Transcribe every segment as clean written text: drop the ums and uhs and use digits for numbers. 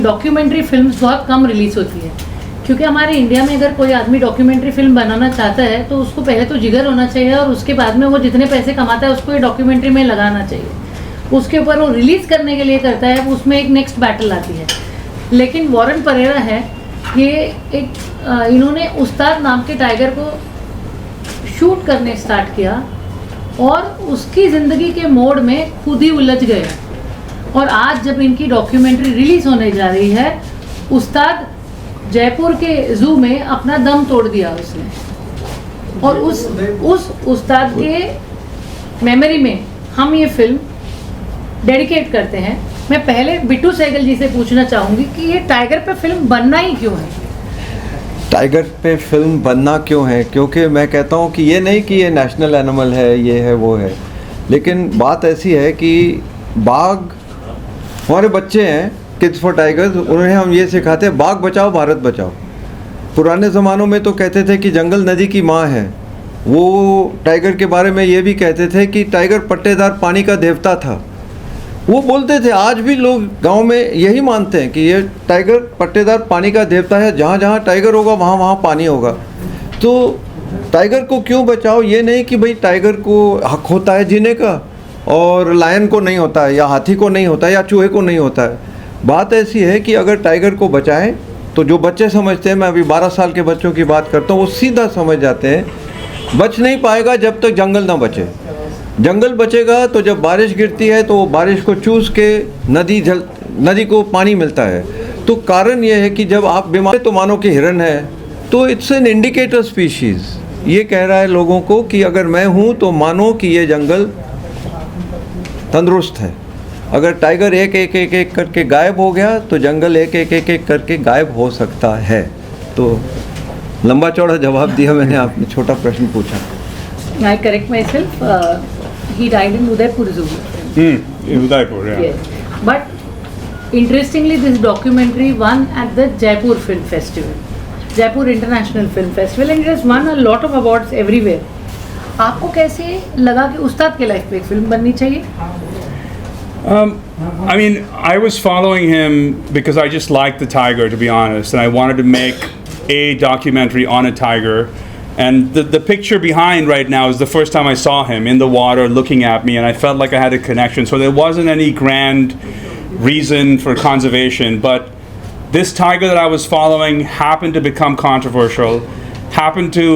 Documentary films बहुत कम release होती है, क्योंकि हमारे इंडिया में अगर कोई आदमी डॉक्यूमेंट्री फिल्म बनाना चाहता है तो उसको पहले तो जिगर होना चाहिए, और उसके बाद में वो जितने पैसे कमाता है उसको ये डॉक्यूमेंट्री में लगाना चाहिए, उसके ऊपर वो रिलीज करने के लिए करता है, उसमें एक नेक्स्ट बैटल आती है। लेकिन वॉरेन परेरा है, ये एक इन्होंने उस्ताद नाम के टाइगर को शूट करने स्टार्ट किया और उसकी ज़िंदगी के मोड़ में खुद ही उलझ गए, और आज जब इनकी डॉक्यूमेंट्री रिलीज होने जा रही है, उस्ताद जयपुर के जू में अपना दम तोड़ दिया उसने, और उस उस्ताद के मेमोरी में हम ये फिल्म डेडिकेट करते हैं। मैं पहले बिट्टू सहगल जी से पूछना चाहूँगी कि ये टाइगर पे फिल्म बनना ही क्यों है? टाइगर पे फिल्म बनना क्यों है? क्योंकि मैं कहता हूँ कि ये नहीं कि ये नेशनल एनिमल है, ये है वो है, लेकिन बात ऐसी है कि बाघ हमारे बच्चे हैं, किड्स फॉर टाइगर्स, उन्हें हम ये सिखाते हैं बाघ बचाओ भारत बचाओ। पुराने ज़मानों में तो कहते थे कि जंगल नदी की माँ है, वो टाइगर के बारे में ये भी कहते थे कि टाइगर पट्टेदार पानी का देवता था, वो बोलते थे। आज भी लोग गांव में यही मानते हैं कि ये टाइगर पट्टेदार पानी का देवता है, जहाँ जहाँ टाइगर होगा वहाँ वहाँ पानी होगा। तो टाइगर को क्यों बचाओ? ये नहीं कि भाई टाइगर को हक होता है जीने का और लायन को नहीं होता है, या हाथी को नहीं होता है, या चूहे को नहीं होता है। बात ऐसी है कि अगर टाइगर को बचाएं तो जो बच्चे समझते हैं, मैं अभी 12 साल के बच्चों की बात करता हूँ, वो सीधा समझ जाते हैं, बच नहीं पाएगा जब तक जंगल ना बचे। जंगल बचेगा तो जब बारिश गिरती है तो वो बारिश को चूस के नदी को पानी मिलता है। तो कारण ये है कि जब आप बीमार तो मानो कि हिरन है, तो इट्स एन इंडिकेटर स्पीशीज़। ये कह रहा है लोगों को कि अगर मैं हूँ तो मानो कि ये जंगल तंदुरुस्त है। अगर टाइगर एक एक करके गायब हो गया तो जंगल एक एक करके गायब हो सकता है। तो लंबा चौड़ा जवाब दिया मैंने, आपने छोटा प्रश्न पूछा। I correct myself. He died in Udaipur Zoo. In Udaipur, yeah. Yes. But interestingly, this documentary won at the Jaipur Film Festival, Jaipur International Film Festival, and it has won a lot of awards everywhere. आपको कैसे लगा कि उस्ताद के life पे एक film बननी चाहिए? I mean, I was following him because I just liked the tiger, to be honest, and I wanted to make a documentary on a tiger. And the picture behind right now is the first time I saw him in the water looking at me, and I felt like I had a connection. So there wasn't any grand reason for conservation, but this tiger that I was following happened to become controversial, happened to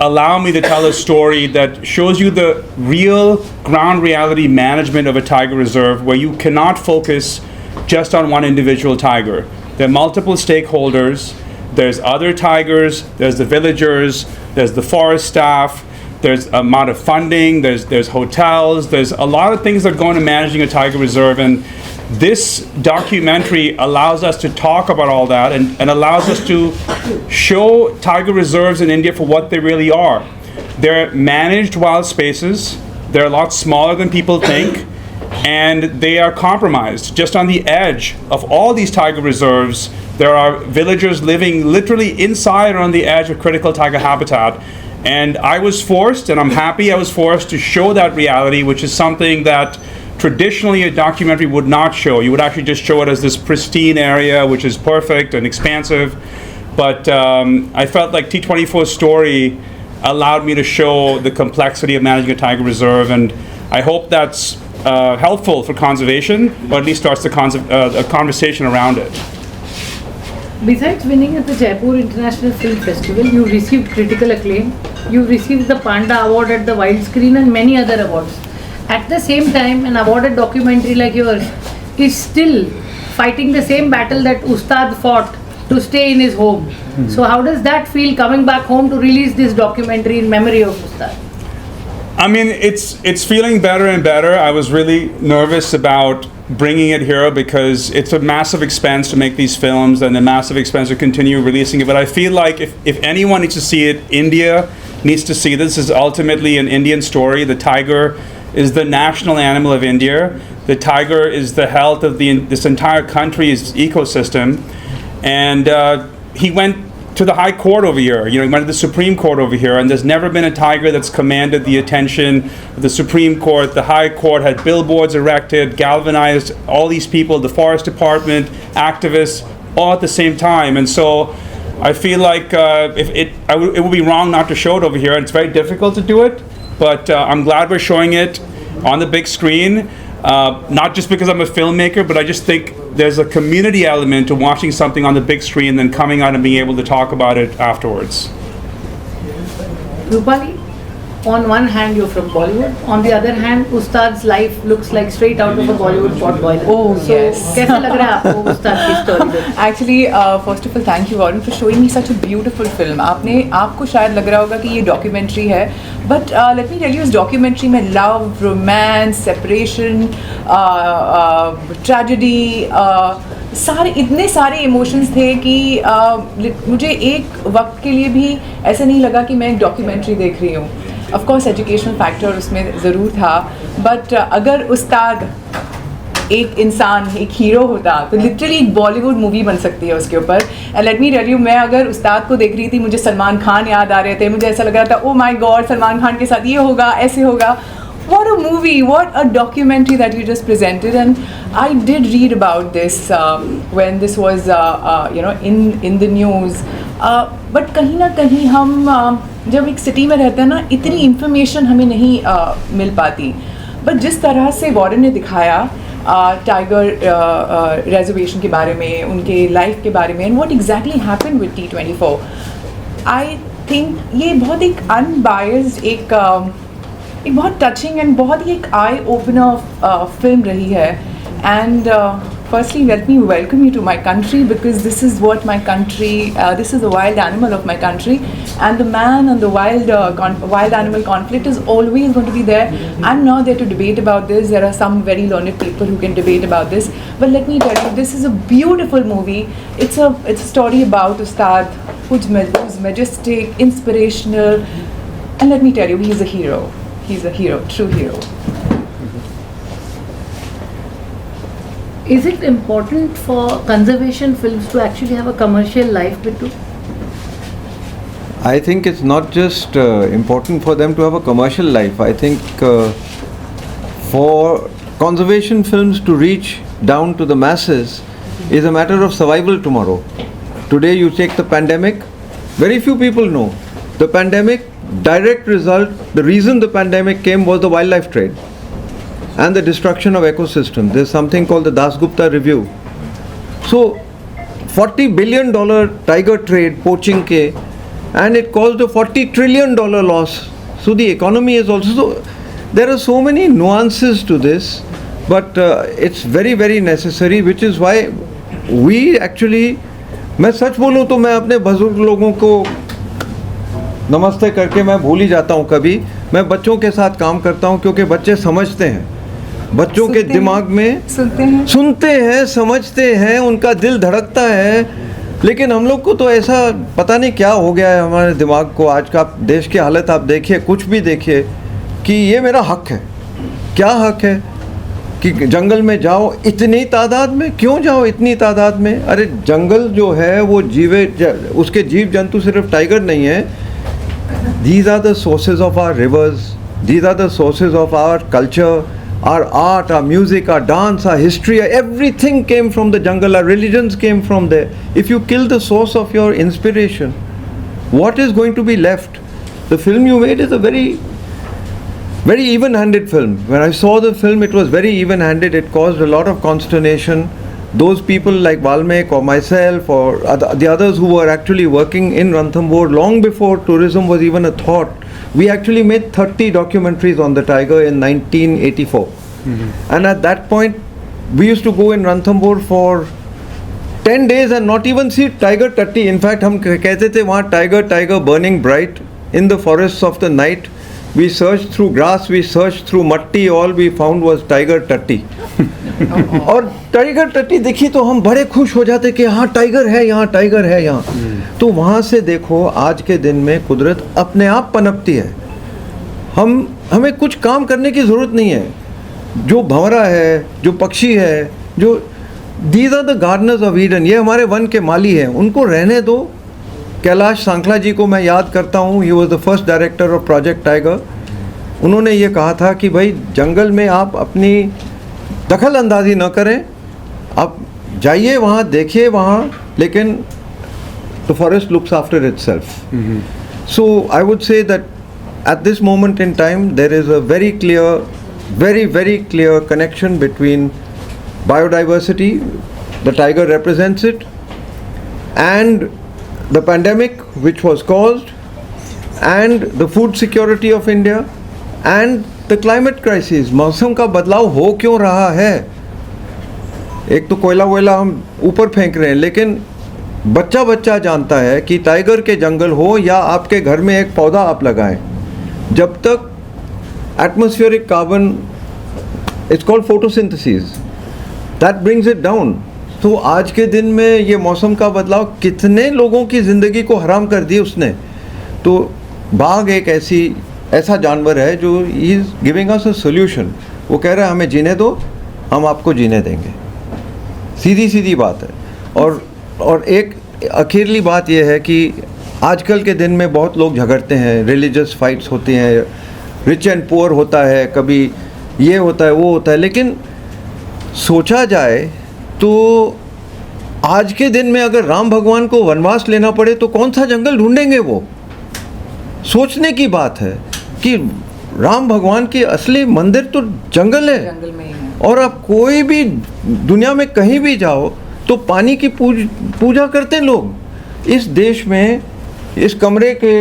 allow me to tell a story that shows you the real ground reality management of a tiger reserve, where you cannot focus just on one individual tiger. There are multiple stakeholders. There's other tigers, there's the villagers, there's the forest staff, there's amount of funding, there's hotels, there's a lot of things that go into managing a tiger reserve, and this documentary allows us to talk about all that and allows us to show tiger reserves in India for what they really are. They're managed wild spaces, they're a lot smaller than people think, and they are compromised. Just on the edge of all these tiger reserves, there are villagers living literally inside or on the edge of critical tiger habitat. And I was forced, and I'm happy I was forced to show that reality, which is something that traditionally a documentary would not show. You would actually just show it as this pristine area, which is perfect and expansive. But I felt like T24's story allowed me to show the complexity of managing a tiger reserve, and I hope that's helpful for conservation, or at least starts a conversation around it. Besides winning at the Jaipur International Film Festival, you received critical acclaim, you received the Panda Award at the Wild Screen and many other awards. At the same time, an awarded documentary like yours is still fighting the same battle that Ustad fought to stay in his home. So how does that feel, coming back home to release this documentary in memory of Ustad? I mean, it's feeling better and better. I was really nervous about bringing it here because it's a massive expense to make these films and a massive expense to continue releasing it. But I feel like if anyone needs to see it, India needs to see this. This is ultimately an Indian story. The tiger is the national animal of India. The tiger is the health of this entire country's ecosystem. And he went to the High Court over here. He went to the Supreme Court over here, and there's never been a tiger that's commanded the attention of the Supreme Court. The High Court had billboards erected, galvanized all these people, the Forest Department, activists, all at the same time. And so I feel like it would be wrong not to show it over here. It's very difficult to do it, but I'm glad we're showing it on the big screen. Not just because I'm a filmmaker, but I just think there's a community element to watching something on the big screen and then coming out and being able to talk about it afterwards. Rupali, on one hand you're from Bollywood, on the other hand Ustad's life looks like straight out of a Bollywood pot boiler. Oh, so, yes. कैसा लग रहा है आपको उस्ताद की story? Actually, first of all, thank you Varun for showing me such a beautiful film. आपको शायद लग रहा होगा कि ये डॉक्यूमेंट्री है, but let me tell you, इस डॉक्यूमेंट्री में love, romance, separation, tragedy, इतने सारे इमोशंस थे कि मुझे एक वक्त के लिए भी ऐसा नहीं लगा कि मैं एक डॉक्यूमेंट्री देख रही हूँ. ऑफ कोर्स एजुकेशनल फैक्टर उसमें ज़रूर था, बट अगर उस्ताद एक इंसान, एक हीरो होता तो लिटरली एक बॉलीवुड मूवी बन सकती है उसके ऊपर. And let me tell you, मैं अगर उस्ताद को देख रही थी मुझे सलमान खान याद आ रहे थे, मुझे ऐसा लग रहा था oh my God Salman Khan के साथ ये होगा, ऐसे होगा. What a movie, what a documentary that you just presented. And I did read about this when this was in the news. But कहीं ना कहीं हम जब एक सिटी में रहते हैं ना, इतनी इंफॉर्मेशन हमें नहीं मिल पाती. बट जिस तरह से वॉरेन ने दिखाया टाइगर रिजर्वेशन के बारे में, उनके लाइफ के बारे में, and what exactly happened with T24, I think ये बहुत एक अनबायस्ड, एक बहुत टचिंग एंड बहुत ही एक आई ओपनर फिल्म रही है. And firstly let me welcome you to my country, because this is what my country, this is the wild animal of my country, and the man and the wild animal conflict is always going to be there. I'm not there to debate about this. There are some very learned people who can debate about this, but let me tell you, this is a beautiful movie. It's a story about Ustaad, who's majestic, inspirational, and let me tell you, he's a hero. He's a hero, true hero. Is it important for conservation films to actually have a commercial life, Bittu? I think it's not just important for them to have a commercial life. I think for conservation films to reach down to the masses is a matter of survival tomorrow. Today you take the pandemic, very few people know. The pandemic, direct result, the reason the pandemic came was the wildlife trade and the destruction of ecosystem. There's something called the Dasgupta Review. So $40 billion tiger trade, poaching ke, and it caused a $40 trillion loss. So the economy is also, so there are so many nuances to this, but it's very very necessary, which is why we actually, मैं सच बोलूँ तो मैं अपने बुजुर्ग लोगों को नमस्ते करके मैं भूल ही जाता हूँ कभी. मैं बच्चों के साथ काम करता हूँ क्योंकि बच्चे समझते हैं, बच्चों के दिमाग में सुनते हैं, समझते हैं, उनका दिल धड़कता है. लेकिन हम लोग को तो ऐसा पता नहीं क्या हो गया है हमारे दिमाग को. आज का देश की हालत आप देखिए, कुछ भी देखिए, कि ये मेरा हक है. क्या हक है कि जंगल में जाओ इतनी तादाद में? क्यों जाओ इतनी तादाद में? अरे जंगल जो है वो उसके जीव जंतु सिर्फ टाइगर नहीं है. These are the sources of our rivers. These are the sources of our culture, our art, our music, our dance, our history. Everything came from the jungle. Our religions came from there. If you kill the source of your inspiration, what is going to be left? The film you made is a very, very even-handed film. When I saw the film, it was very even-handed. It caused a lot of consternation. Those people like Valmek or myself or the others who were actually working in Ranthambore long before tourism was even a thought, we actually made 30 documentaries on the tiger in 1984. And at that point, we used to go in Ranthambore for 10 days and not even see tiger tatti. In fact, हम कहते थे वहाँ tiger burning bright in the forests of the night. We searched through grass, we searched through matti, all we found was tiger tatti. और tiger टट्टी देखी तो हम बड़े खुश हो जाते कि हाँ टाइगर है यहाँ, टाइगर है यहाँ. तो वहाँ से देखो आज के दिन में कुदरत अपने आप पनपती है. हमें कुछ काम करने की ज़रूरत नहीं है. जो भंवरा है, जो पक्षी है, जो these are the gardeners of Eden, ये हमारे वन के माली हैं, उनको रहने दो. कैलाश सांखला जी को मैं याद करता हूँ. He was the first director of project tiger. उन्होंने ये कहा था कि भाई जंगल में आप अपनी दखल अंदाजी न करें, आप जाइए वहाँ, देखिए वहाँ लेकिन the forest looks after itself. So I would say that at this moment in time there is a very clear connection between biodiversity, the tiger represents it, and the pandemic which was caused, and the food security of India, and the climate crisis. मौसम का बदलाव हो क्यों रहा है? एक तो कोयला वोयला हम ऊपर फेंक रहे हैं, लेकिन बच्चा जानता है कि टाइगर के जंगल हो या आपके घर में एक पौधा आप लगाएं, जब तक atmospheric carbon, it's called photosynthesis, that brings it down. तो आज के दिन में ये मौसम का बदलाव कितने लोगों की ज़िंदगी को हराम कर दी उसने. तो बाघ एक ऐसा जानवर है जो is giving us a solution. वो कह रहा है हमें जीने दो, हम आपको जीने देंगे. सीधी बात है. और एक अखीरली बात यह है कि आजकल के दिन में बहुत लोग झगड़ते हैं, रिलीजियस फाइट्स होती हैं, रिच एंड पुअर होता है, कभी ये होता है वो होता है. लेकिन सोचा जाए तो आज के दिन में अगर राम भगवान को वनवास लेना पड़े तो कौन सा जंगल ढूंढेंगे वो? सोचने की बात है कि राम भगवान की असली मंदिर तो जंगल है. जंगल में ही है. और आप कोई भी दुनिया में कहीं भी जाओ तो पानी की पूजा करते हैं लोग. इस देश में, इस कमरे के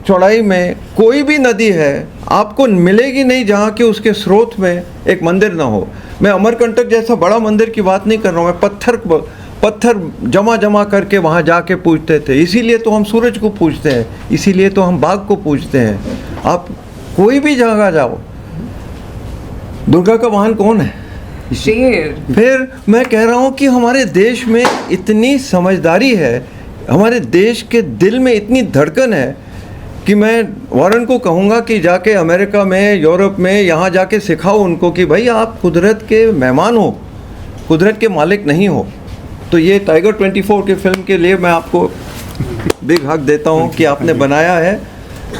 चौड़ाई में कोई भी नदी है आपको मिलेगी नहीं जहाँ के उसके स्रोत में एक मंदिर ना हो. मैं अमरकंटक जैसा बड़ा मंदिर की बात नहीं कर रहा हूँ. मैं पत्थर जमा करके वहाँ जाके पूजते थे. इसीलिए तो हम सूरज को पूजते हैं, इसीलिए तो हम बाघ को पूजते हैं. आप कोई भी जगह जाओ, दुर्गा का वाहन कौन है? शेर. फिर मैं कह रहा हूँ कि हमारे देश में इतनी समझदारी है, हमारे देश के दिल में इतनी धड़कन है कि मैं वॉरेन को कहूँगा कि जाके अमेरिका में, यूरोप में, यहाँ जाके सिखाओ उनको कि भाई आप कुदरत के मेहमान हो, कुदरत के मालिक नहीं हो. तो ये टाइगर 24 के फिल्म के लिए मैं आपको बिग हक देता हूँ कि आपने बनाया है.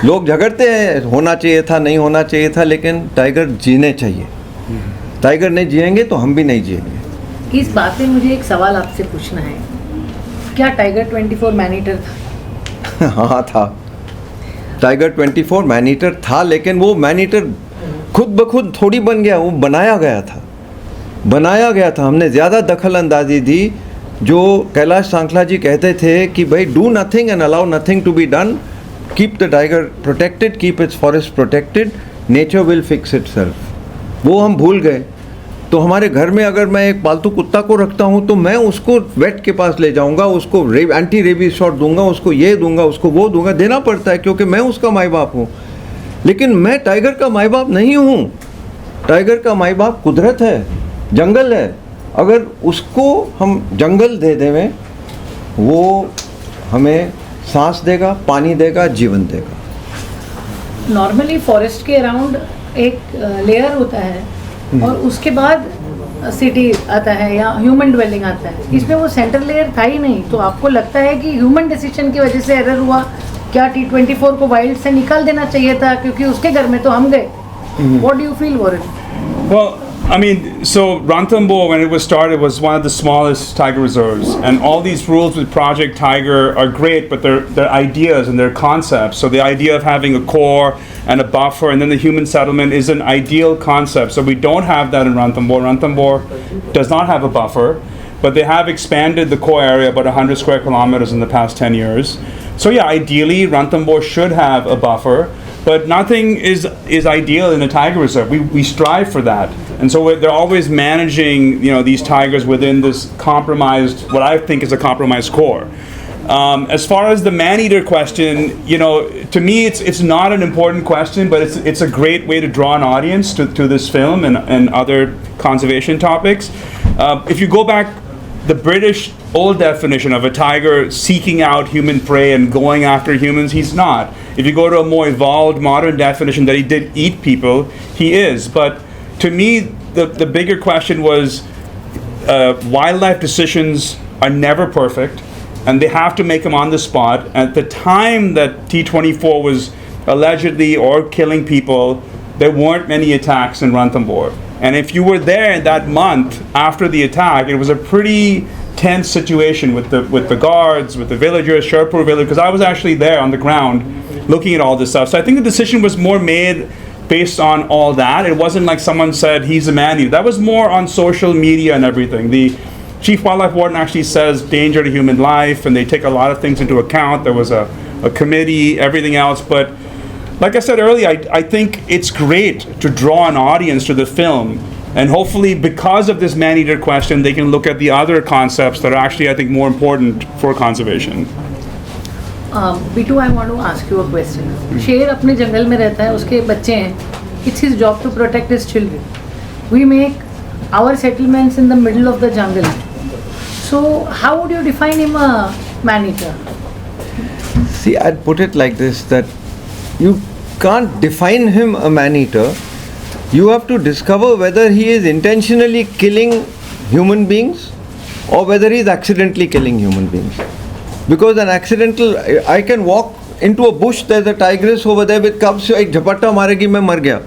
लोग झगड़ते हैं होना चाहिए था, नहीं होना चाहिए था, लेकिन टाइगर जीने चाहिए. टाइगर नहीं जिएंगे तो हम भी नहीं जिएंगे. इस बात में मुझे एक सवाल आपसे पूछना है, क्या टाइगर 24 मैनीटर था? हाँ था. टाइगर 24 मैनीटर था, लेकिन वो मैनीटर खुद ब खुद थोड़ी बन गया, वो बनाया गया था. हमने ज़्यादा दखल अंदाजी दी. जो कैलाश सांखला जी कहते थे कि भाई do nothing and allow nothing to be done, keep the tiger protected, keep its forest protected, nature will fix itself. वो हम भूल गए. तो हमारे घर में अगर मैं एक पालतू कुत्ता को रखता हूँ तो मैं उसको वेट के पास ले जाऊँगा, उसको एंटी रेबीज शॉट दूंगा, उसको ये दूंगा, उसको वो दूंगा. देना पड़ता है क्योंकि मैं उसका माई बाप हूँ. लेकिन मैं टाइगर का माई बाप नहीं हूँ. टाइगर का माई बाप कुदरत है, जंगल है. अगर उसको हम जंगल दे दें, वो हमें सांस देगा, पानी देगा, जीवन देगा. नॉर्मली फॉरेस्ट के अराउंड एक लेयर होता है और उसके बाद सिटी आता है या ह्यूमन ड्वेलिंग आता है. इसमें वो सेंटर लेयर था ही नहीं. तो आपको लगता है कि ह्यूमन डिसीजन की वजह से एरर हुआ? क्या T24 को वाइल्ड से निकाल देना चाहिए था क्योंकि उसके घर में तो हम गए? What do you feel, Warren? Well, I mean, so Ranthambore, when it was started, was one of the smallest tiger reserves, and all these rules with Project Tiger are great, but they're ideas and they're concepts. So the idea of having a core and a buffer, and then the human settlement is an ideal concept. So we don't have that in Ranthambore. Ranthambore does not have a buffer, but they have expanded the core area about 100 square kilometers in the past 10 years. So yeah, ideally Ranthambore should have a buffer, but nothing is ideal in a tiger reserve. We strive for that, and so they're always managing, these tigers within this compromised, what I think is a compromised core. As far as the man-eater question, to me it's not an important question, but it's a great way to draw an audience to this film and other conservation topics. If you go back, the British old definition of a tiger seeking out human prey and going after humans, he's not. If you go to a more evolved modern definition that he did eat people, he is. But to me, the bigger question was wildlife decisions are never perfect, and they have to make them on the spot. At the time that T24 was allegedly or killing people, there weren't many attacks in Ranthambore. And if you were there that month after the attack, it was a pretty tense situation with the guards, with the villagers, Sherpur village, because I was actually there on the ground looking at all this stuff. So I think the decision was more made based on all that. It wasn't like someone said he's a man eater. That was more on social media and everything. The Chief Wildlife Warden actually says danger to human life, and they take a lot of things into account. There was a committee, everything else. But like I said earlier, I think it's great to draw an audience to the film. And hopefully, because of this man-eater question, they can look at the other concepts that are actually, I think, more important for conservation. Bittu, I want to ask you a question. शेर अपने जंगल में रहता है, उसके बच्चे हैं. It's his job to protect his children. We make our settlements in the middle of the jungle. So how would you define him a man-eater? See, I'd put it like this, that you can't define him a man-eater. You have to discover whether he is intentionally killing human beings or whether he is accidentally killing human beings. Because an accidental, I can walk into a bush, there's a tigress over there with cubs, एक झपट्टा मारेगी मैं मर गया.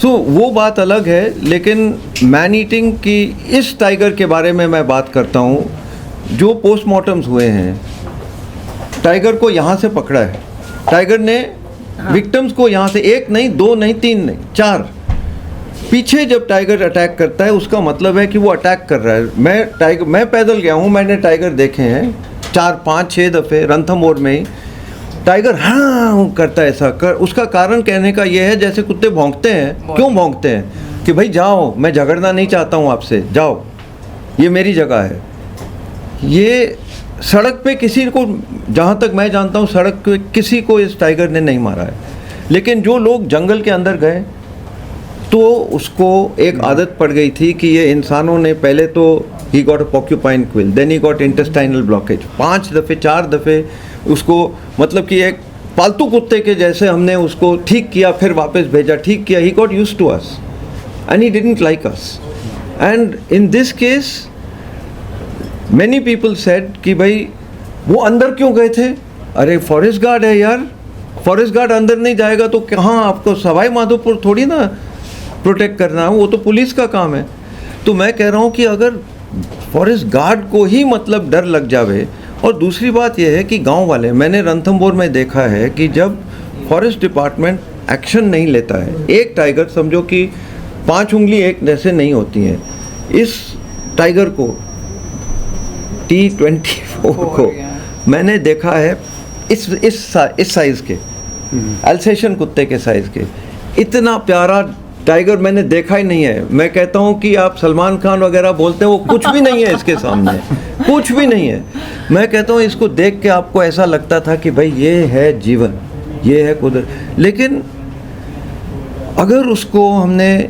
So वो बात अलग है, लेकिन मैन ईटिंग की इस टाइगर के बारे में मैं बात करता हूँ. जो पोस्टमार्टम्स हुए हैं, टाइगर को यहाँ से पकड़ा है. टाइगर ने विक्टिम्स को यहाँ से 1 नहीं 2 नहीं 3 नहीं 4 पीछे जब टाइगर अटैक करता है, उसका मतलब है कि वो अटैक कर रहा है. मैं पैदल गया हूँ, मैंने टाइगर देखे हैं 4 5 6 दफ़े रणथंभौर में ही. टाइगर हाँ करता है ऐसा कर. उसका कारण कहने का ये है, जैसे कुत्ते भौंकते हैं. क्यों भौंकते हैं? कि भाई जाओ, मैं झगड़ना नहीं चाहता हूँ आपसे, जाओ, ये मेरी जगह है. ये सड़क पे किसी को, जहाँ तक मैं जानता हूँ, सड़क पे किसी को इस टाइगर ने नहीं मारा है. लेकिन जो लोग जंगल के अंदर गए, तो उसको एक आदत पड़ गई थी कि ये इंसानों ने पहले तो he got a porcupine quill, then he got intestinal blockage. 5 दफ़े 4 दफ़े उसको, मतलब कि एक पालतू कुत्ते के जैसे हमने उसको ठीक किया, फिर वापस भेजा, ठीक किया. He got used to us and he didn't like us. And in this case many people said कि भाई वो अंदर क्यों गए थे? अरे फॉरेस्ट गार्ड है यार, फॉरेस्ट गार्ड अंदर नहीं जाएगा तो कहाँ, आपको सवाई माधोपुर थोड़ी ना प्रोटेक्ट करना है, वो तो पुलिस का काम है. तो मैं कह रहा हूँ कि अगर फॉरेस्ट गार्ड को ही मतलब डर लग जावे. और दूसरी बात यह है कि गांव वाले, मैंने रणथंभौर में देखा है कि जब फॉरेस्ट डिपार्टमेंट एक्शन नहीं लेता है, एक टाइगर समझो कि 5 उंगली एक जैसे नहीं होती हैं. इस टाइगर को T24 को मैंने देखा है इस साइज़ के, अल्सेशन कुत्ते के साइज़ के. इतना प्यारा टाइगर मैंने देखा ही नहीं है. मैं कहता हूँ कि आप सलमान खान वगैरह बोलते हैं, वो कुछ भी नहीं है इसके सामने, कुछ भी नहीं है. मैं कहता हूँ इसको देख के आपको ऐसा लगता था कि भाई ये है जीवन, ये है कुदरत. लेकिन अगर उसको हमने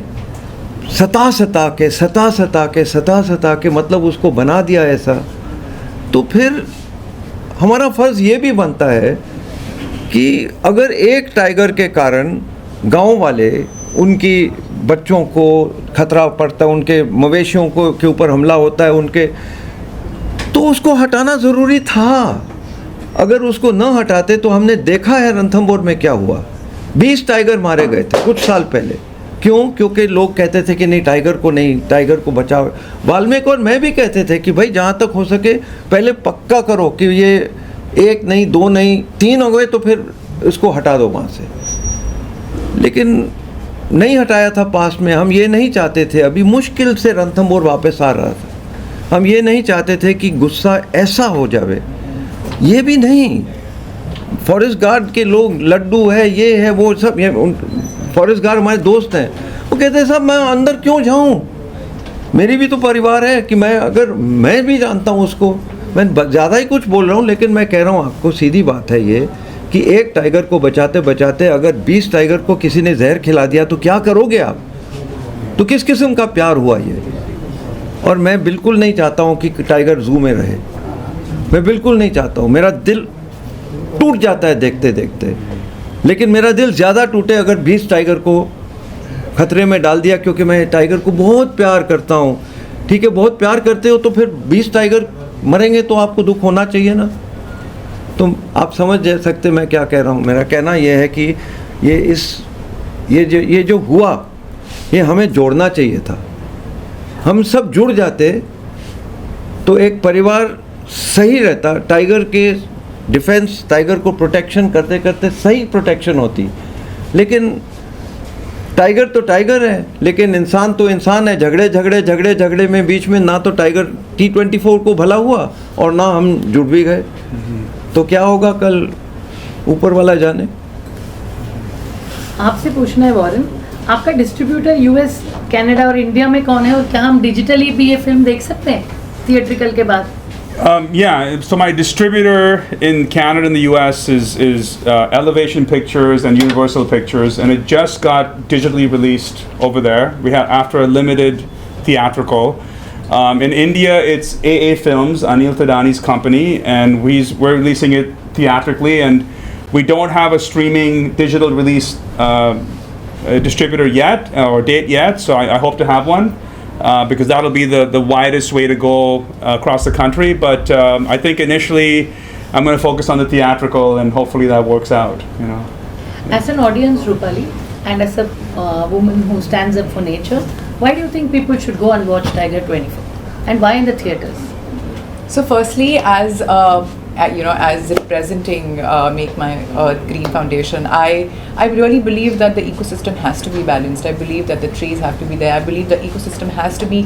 सता के मतलब उसको बना दिया ऐसा, तो फिर हमारा फ़र्ज़ ये भी बनता है कि अगर एक टाइगर के कारण गांव वाले, उनकी बच्चों को खतरा पड़ता है, उनके मवेशियों को के ऊपर हमला होता है उनके, तो उसको हटाना ज़रूरी था. अगर उसको न हटाते तो हमने देखा है रणथंभौर में क्या हुआ. 20 टाइगर मारे गए थे कुछ साल पहले. क्यों? क्योंकि लोग कहते थे कि नहीं, टाइगर को नहीं, टाइगर को बचाओ. वाल्मीकि और मैं भी कहते थे कि भाई जहाँ तक हो सके पहले पक्का करो कि ये 1 नहीं 2 नहीं 3 हो गए तो फिर इसको हटा दो वहाँ से. लेकिन नहीं हटाया था पास में. हम ये नहीं चाहते थे, अभी मुश्किल से रणथंभौर वापस आ रहा था, हम ये नहीं चाहते थे कि गुस्सा ऐसा हो जावे. ये भी नहीं, फॉरेस्ट गार्ड के लोग लड्डू है, ये है, वो सब, ये फॉरेस्ट गार्ड हमारे दोस्त हैं, वो कहते हैं साहब मैं अंदर क्यों जाऊं, मेरी भी तो परिवार है. कि मैं भी जानता हूं उसको, मैं ज़्यादा ही कुछ बोल रहा हूं, लेकिन मैं कह रहा हूं आपको, सीधी बात है ये कि एक टाइगर को बचाते बचाते अगर 20 टाइगर को किसी ने जहर खिला दिया तो क्या करोगे आप? तो किस किस्म का प्यार हुआ ये? और मैं बिल्कुल नहीं चाहता हूँ कि टाइगर जू में रहे, मैं बिल्कुल नहीं चाहता हूँ. मेरा दिल टूट जाता है देखते देखते. लेकिन मेरा दिल ज़्यादा टूटे अगर 20 टाइगर को खतरे में डाल दिया, क्योंकि मैं टाइगर को बहुत प्यार करता हूँ. ठीक है, बहुत प्यार करते हो तो फिर 20 टाइगर मरेंगे तो आपको दुख होना चाहिए ना. तो आप समझ सकते मैं क्या कह रहा हूँ. मेरा कहना यह है कि ये जो हुआ, ये हमें जोड़ना चाहिए था. हम सब जुड़ जाते तो एक परिवार सही रहता, टाइगर के डिफेंस, टाइगर को प्रोटेक्शन करते करते सही प्रोटेक्शन होती। लेकिन टाइगर तो टाइगर है, लेकिन इंसान तो इंसान है। झगड़े में बीच में ना तो टाइगर T24 को भला हुआ और ना हम जुड़ भी गए। तो क्या होगा कल, ऊपर वाला जाने। आपसे पूछना है वॉरेन, आपका डिस्ट्रीब्यूटर यूएस, कनाडा और इंडिया में कौन है, और क्या हम डिजिटली भी ये फिल्म देख सकते हैं थिएट्रिकल के बाद? Yeah, so my distributor in Canada and the US is Elevation Pictures and Universal Pictures, and it just got digitally released over there. We have after a limited theatrical. In India, it's AA Films, Anil Tadani's company, and we're releasing it theatrically, and we don't have a streaming digital release distributor yet or date yet. So I hope to have one. Because that'll be the widest way to go across the country. But I think initially I'm going to focus on the theatrical, and hopefully that works out. You know. As an audience, Rupali, and as a woman who stands up for nature, why do you think people should go and watch Tiger24, and why in the theaters? So firstly, as as representing Make My Earth Green Foundation, I really believe that the ecosystem has to be balanced. I believe that the trees have to be there. I believe the ecosystem has to be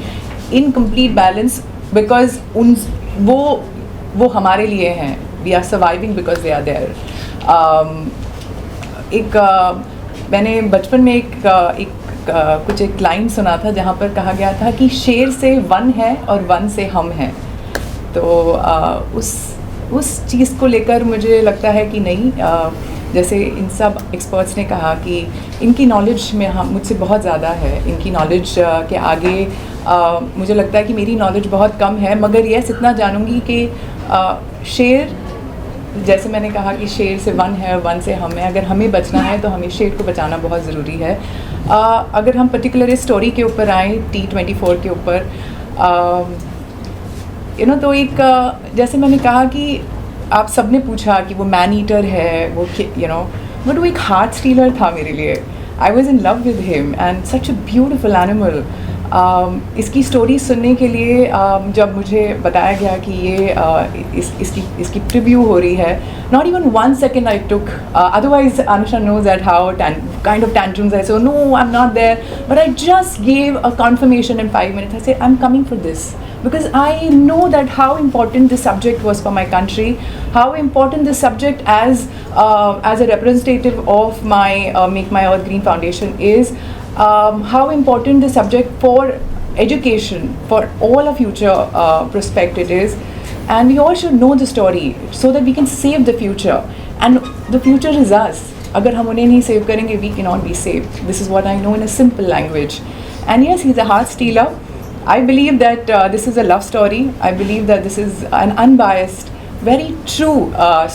in complete balance, because वो हमारे लिए हैं. We are surviving because they are there. मैंने बचपन में एक line सुना था जहाँ पर कहा गया था कि शेर से वन है और वन से हम हैं. तो उस चीज़ को लेकर मुझे लगता है कि नहीं, जैसे इन सब एक्सपर्ट्स ने कहा कि इनकी नॉलेज में मुझसे बहुत ज़्यादा है, इनकी नॉलेज के आगे मुझे लगता है कि मेरी नॉलेज बहुत कम है, मगर यस इतना जानूँगी कि शेर, जैसे मैंने कहा कि शेर से वन है और वन से हम है, अगर हमें बचना है तो हमें शेर को बचाना बहुत ज़रूरी है. अगर हम पर्टिकुलर इस स्टोरी के ऊपर आएँ, T24 के ऊपर, तो एक जैसे मैंने कहा कि आप सब ने पूछा कि वो मैन ईटर है, वो बट वो एक हार्ट स्टीलर था मेरे लिए. I was in love with him and such a beautiful animal. इसकी स्टोरी सुनने के लिए जब मुझे बताया गया कि ये इसकी प्रीव्यू हो रही है, not even 1 second I took, otherwise Anusha knows that how kind of tantrums I say, no, I'm not there, but I just gave a confirmation in 5 minutes. I said, I'm coming for this, because I know that how important this subject was for my country, how important this subject as a representative of my Make My Earth Green Foundation is, how important the subject for education, for all our future prospect it is, and we all should know the story so that we can save the future, and the future is us. अगर हम उन्हें नहीं save करेंगे, we cannot be saved. This is what I know in a simple language. And yes, he's a heart stealer. I believe that this is a love story. I believe that this is an unbiased, very true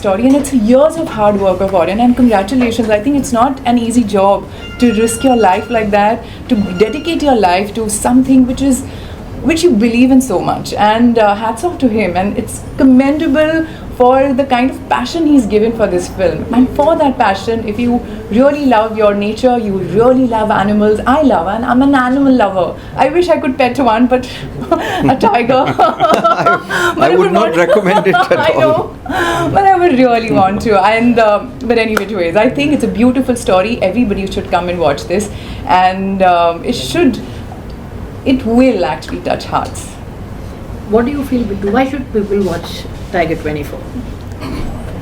story, and it's years of hard work of Orion, and congratulations. I think it's not an easy job to risk your life like that, to dedicate your life to something which you believe in so much, and hats off to him, and it's commendable for the kind of passion he's given for this film. And for that passion, if you really love your nature, you really love animals. I love, and I'm an animal lover. I wish I could pet one, but a tiger. I would not recommend it at all. I know, but I would really want to. And but anyway, anyways, I think it's a beautiful story. Everybody should come and watch this, and it will actually touch hearts. What do you feel, Bittu? Why should people watch Tiger24?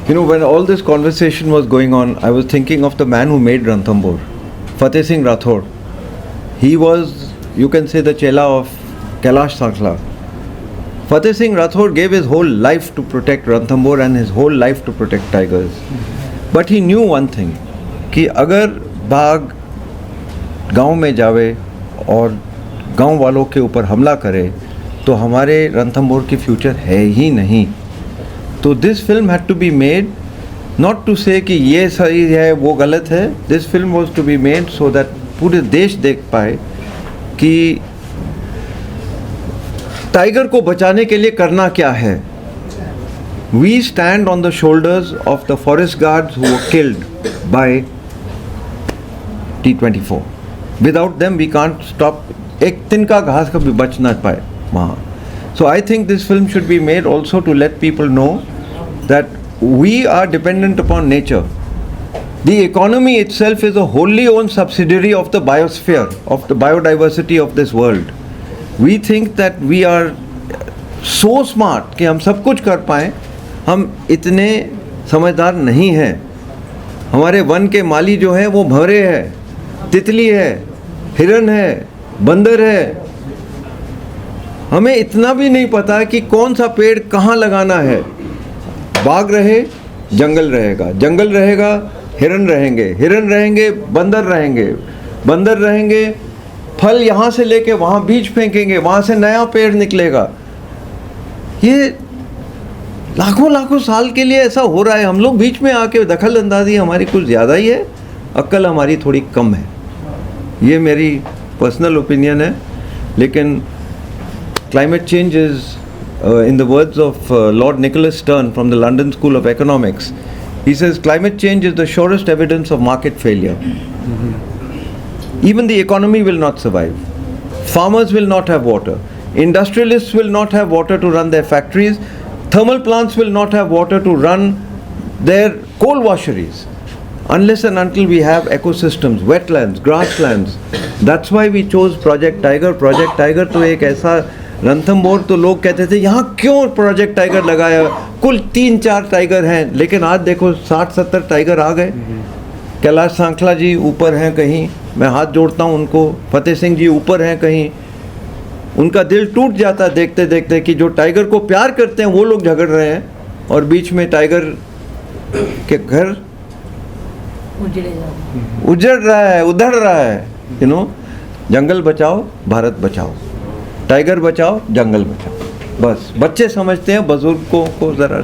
You know, when all this conversation was going on, I was thinking of the man who made Ranthambore, Fateh Singh Rathod. He was, you can say, the chela of Kailash Sankla. Fateh Singh Rathod gave his whole life to protect Ranthambore and his whole life to protect tigers. But he knew one thing, कि अगर बाघ गांव में जावे और गांव वालों के ऊपर हमला करे तो हमारे रणथंभौर की फ्यूचर है ही नहीं. तो this film had to be made not to say कि ये सही है वो गलत है. This film was to be made so that पूरे देश देख पाए कि टाइगर को बचाने के लिए करना क्या है. We stand on the shoulders of the forest guards who were killed by T24. Without them we can't stop. एक तिनका घास कभी बच ना पाए वहाँ. So I think this film should be made also to let people know that we are dependent upon nature. The economy itself is a wholly owned subsidiary of the biosphere, of the biodiversity of this world. We think that we are so smart कि हम सब कुछ कर पाएं, हम इतने समझदार नहीं हैं. हमारे वन के माली जो हैं वो भंवरे हैं, तितली है, हिरन है, बंदर है. हमें इतना भी नहीं पता कि कौन सा पेड़ कहाँ लगाना है. बाग रहे, जंगल रहेगा, जंगल रहेगा, हिरन रहेंगे, हिरन रहेंगे, बंदर रहेंगे, बंदर रहेंगे, फल यहाँ से लेके वहाँ बीज फेंकेंगे, वहाँ से नया पेड़ निकलेगा. ये लाखों लाखों साल के लिए ऐसा हो रहा है. हम लोग बीच में आके दखल अंदाजी हमारी कुछ ज़्यादा ही है, अक्ल हमारी थोड़ी कम है. ये मेरी पर्सनल ओपिनियन है. लेकिन climate change is, in the words of Lord Nicholas Stern from the London School of Economics, he says climate change is the surest evidence of market failure. Even the economy will not survive. Farmers will not have water. Industrialists will not have water to run their factories. Thermal plants will not have water to run their coal washeries. Unless and until we have ecosystems, wetlands, grasslands. That's why we chose Project Tiger. Project Tiger तो एक ऐसा रणथंभौर, तो लोग कहते थे यहाँ क्यों project tiger लगाया, कुल 3-4 टाइगर हैं. लेकिन आज देखो 60-70 टाइगर आ गए. कैलाश सांखला जी ऊपर हैं कहीं, मैं हाथ जोड़ता हूँ उनको. फतेह सिंह जी ऊपर हैं कहीं. उनका दिल टूट जाता है देखते देखते कि जो टाइगर को प्यार करते हैं वो लोग झगड़ रहे हैं और बीच में टाइगर के घर उजड़ रहा है, उधड़ रहा है. जंगल बचाओ, भारत बचाओ. टाइगर बचाओ, जंगल बचाओ. बस बच्चे समझते हैं, बुजुर्गों को ज़रा.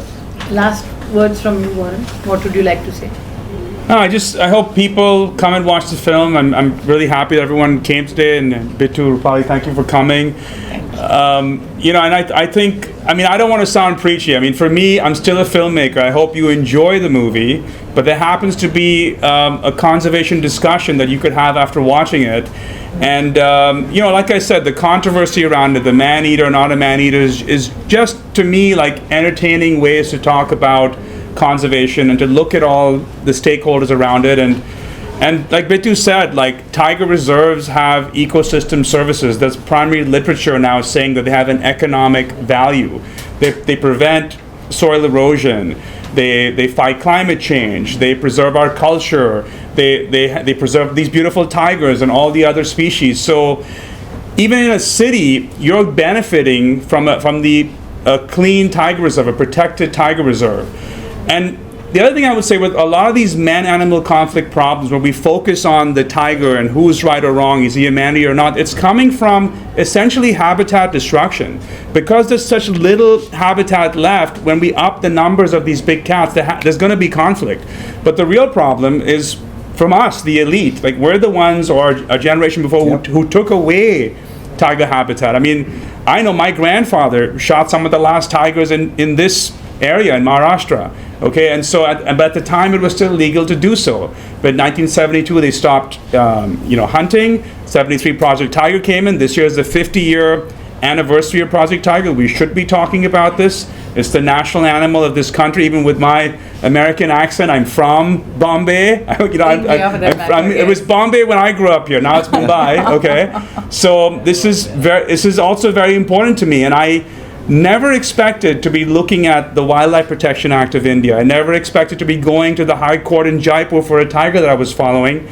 Last words from you, Warren. What would you like to say? No, I hope people come and watch the film. I'm really happy that everyone came today, and Bittu, Rupali, thank you for coming. And I think, I don't want to sound preachy. For me, I'm still a filmmaker. I hope you enjoy the movie, but there happens to be a conservation discussion that you could have after watching it. And, like I said, the controversy around it, the man-eater, not a man-eater, is just, to me, like entertaining ways to talk about conservation and to look at all the stakeholders around it. And like Bittu said, like tiger reserves have ecosystem services. There's primary literature now saying that they have an economic value. They prevent soil erosion. They fight climate change. They preserve our culture. They preserve these beautiful tigers and all the other species. So even in a city, you're benefiting from the clean tiger reserve, a protected tiger reserve. And the other thing I would say with a lot of these man-animal conflict problems where we focus on the tiger and who's right or wrong, is he a man-eater or not, it's coming from essentially habitat destruction. Because there's such little habitat left, when we up the numbers of these big cats, there's going to be conflict. But the real problem is from us, the elite. Like we're the ones, or a generation before, who took away tiger habitat. I know my grandfather shot some of the last tigers in this area in Maharashtra. Okay, and so at the time it was still legal to do so. But in 1972 they stopped, hunting. 73 Project Tiger came in. This year is the 50-year anniversary of Project Tiger. We should be talking about this. It's the national animal of this country. Even with my American accent, I'm from Bombay. It was Bombay when I grew up here. Now it's Mumbai. Okay, so this is also very important to me, and I never expected to be looking at the Wildlife Protection Act of India. I never expected to be going to the High Court in Jaipur for a tiger that I was following.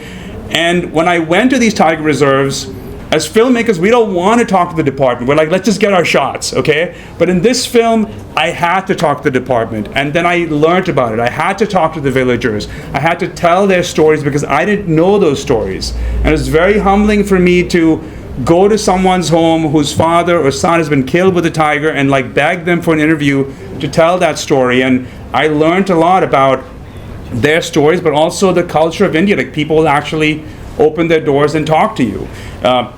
And when I went to these tiger reserves, as filmmakers, we don't want to talk to the department. We're like, let's just get our shots, okay? But in this film, I had to talk to the department. And then I learned about it. I had to talk to the villagers. I had to tell their stories because I didn't know those stories. And it's very humbling for me to go to someone's home whose father or son has been killed with a tiger and like beg them for an interview to tell that story. And I learned a lot about their stories, but also the culture of India. Like people will actually open their doors and talk to you.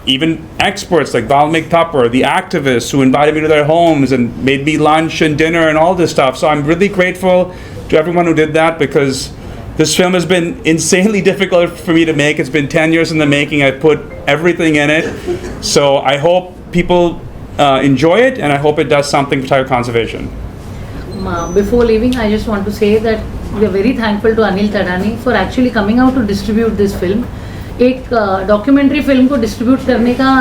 Even experts like Valmik Thapar, the activists who invited me to their homes and made me lunch and dinner and all this stuff. So I'm really grateful to everyone who did that, because this film has been insanely difficult for me to make. It's been 10 years in the making. I put everything in it. So I hope people enjoy it, and I hope it does something for tiger conservation. Before leaving, I just want to say that we are very thankful to Anil Tadani for actually coming out to distribute this film. एक documentary film को distribute करने का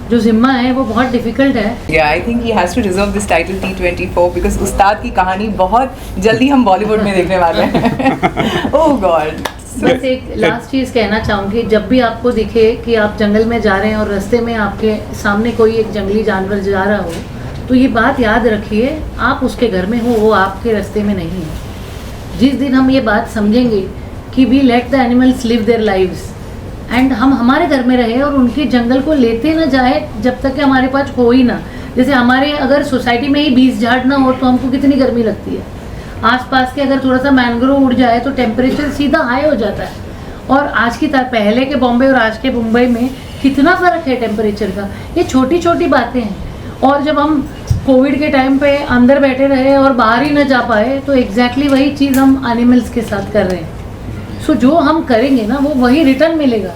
जो जिम्मा है वो बहुत difficult है. Yeah, I think he has to deserve this title T24 because उस्ताद की कहानी बहुत जल्दी हम बॉलीवुड में देखने वाले हैं. Oh God. बस एक लास्ट चीज़ कहना चाहूँगी, जब भी आपको दिखे कि आप जंगल में जा रहे हैं और रास्ते में आपके सामने कोई एक जंगली जानवर जा रहा हो, तो ये बात याद रखिए, आप उसके घर में हो, वो आपके रास्ते में नहीं है. जिस दिन हम ये बात समझेंगे कि we let the animals live their lives and हम हमारे घर में रहे और उनके जंगल को लेते ना जाए जब तक कि हमारे पास हो ही ना. जैसे हमारे अगर सोसाइटी में ही 20 झाड़ ना हो तो हमको कितनी गर्मी लगती है. आसपास के अगर थोड़ा सा मैंग्रोव उड़ जाए तो टेम्परेचर सीधा हाई हो जाता है. और आज की तरह पहले के बॉम्बे और आज के मुंबई में कितना फ़र्क है टेम्परेचर का. ये छोटी छोटी बातें हैं. और जब हम कोविड के टाइम पे अंदर बैठे रहे और बाहर ही न जा पाए तो एग्जैक्टली वही चीज़ हम एनिमल्स के साथ कर रहे हैं. सो जो हम करेंगे ना वो वही रिटर्न मिलेगा.